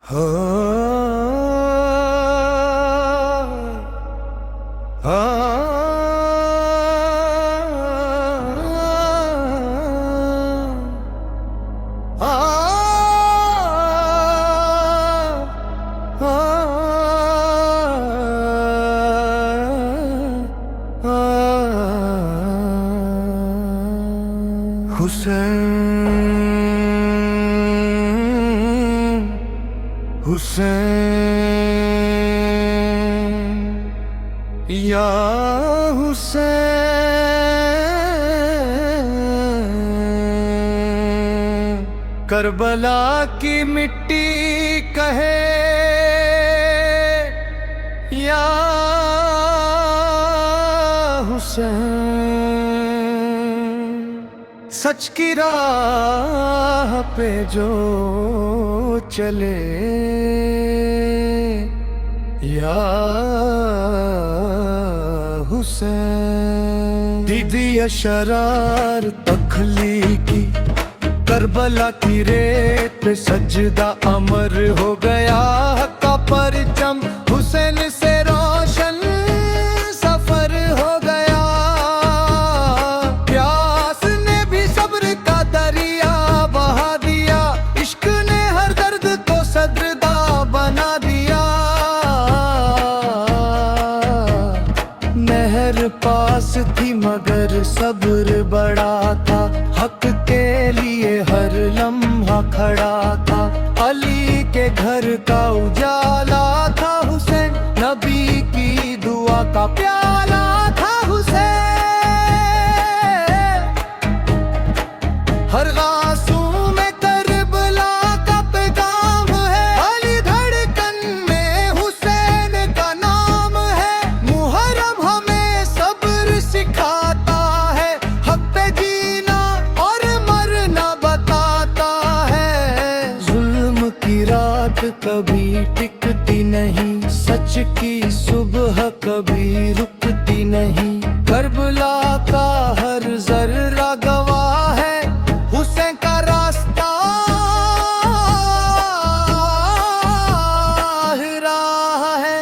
हो हुसैन हुसैन या हुसैन, करबला की मिट्टी कहे या हुसैन, सच की राह पे जो चले या हुसैन। दीदी शरार तखली की करबला की रेत पे सजदा अमर हो गया का परचम, हुसैन से रोशन सफर हो गया। प्यास ने भी सब्र का दरिया बहा दिया, इश्क ने हर दर्द को सदरदा बना दिया। नहर पास थी मगर सब्र बड़ा था, हक के लिए हर लम्हा खड़ा था। अली के घर का उजाला था हुसैन, नबी की दुआ का प्याला था हुसैन। हर आंसू में करबला का पैगाम है, अली धड़कन में हुसैन का नाम है। मुहर्रम हमें सब्र सिखाता है, हक पे जीना और मरना बताता है। जुल्म की रात कभी टिकती नहीं, सच की सुबह कभी रुकती नहीं। करबला का हर जर्रा गवाह है, हुसैन का रास्ता राह है।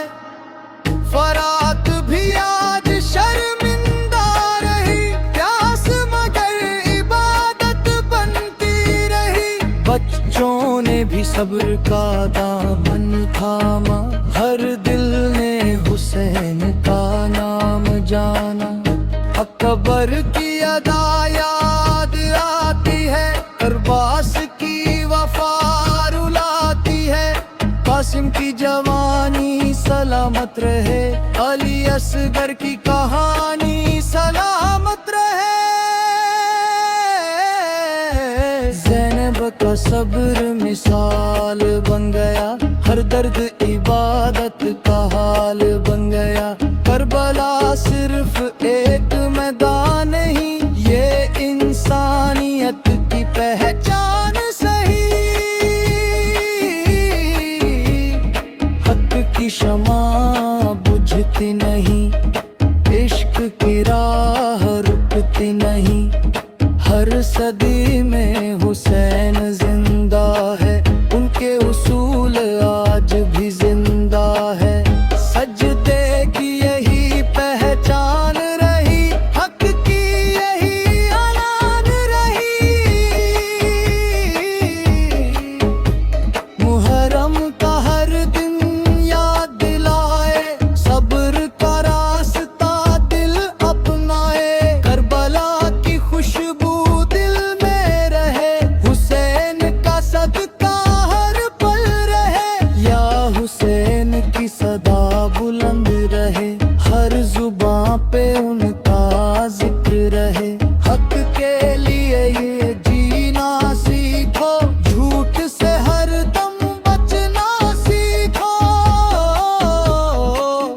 फरात भी आज शर्मिंदा रही, प्यास मगर इबादत बनती रही। बच्चों ने भी सब्र का दामन थामा, हर दिल ने हुसैन का नाम जाना। अकबर की अदा याद आती है, अरबास की वफा रुलाती है। कासिम की जवानी सलामत रहे, अली असगर की कहानी सलामत रहे। ज़ैनब का सब्र मिसाल बन गया, हर दर्द इबादत का हाल बन गया। करबला सिर्फ एक मैदान नहीं, ये इंसानियत की पहचान सही। हक की शमा बुझती नहीं, इश्क की राह रुकती नहीं। हर सदी में हुसैन जिंदा है, उनके उसूल आज भी जिंदा है। सजदे की यही पहचान रही, हक की यही ऐलान रही। मुहर्रम का हर दिन याद दिलाए, सब्र का रास्ता दिल अपनाए। करबला की खुशबू दिल में रहे, हुसैन का सदका हर पल रहे। या हुसैन की सदा बुलंद रहे, हर जुबां पे उनका जिक्र रहे। हक के लिए ये जीना सीखो, झूठ से हर दम बचना सीखो।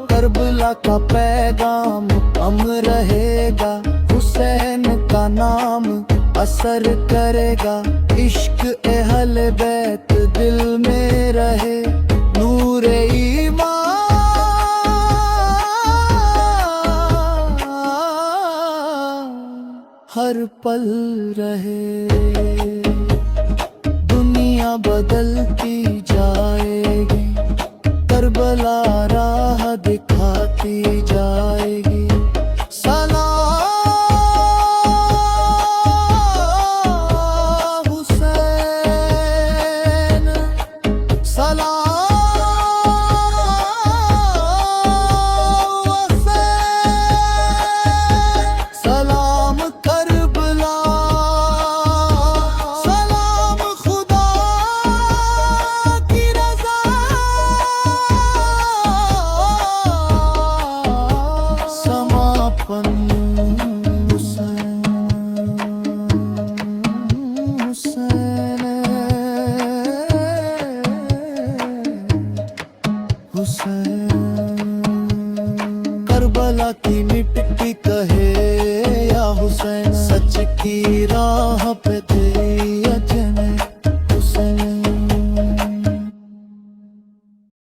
करबला का पैगाम अमर रहेगा, हुसैन का नाम असर करेगा। इश्क अहले बैत दिल में रहे, नूर ईमान हर पल रहे। दुनिया बदलती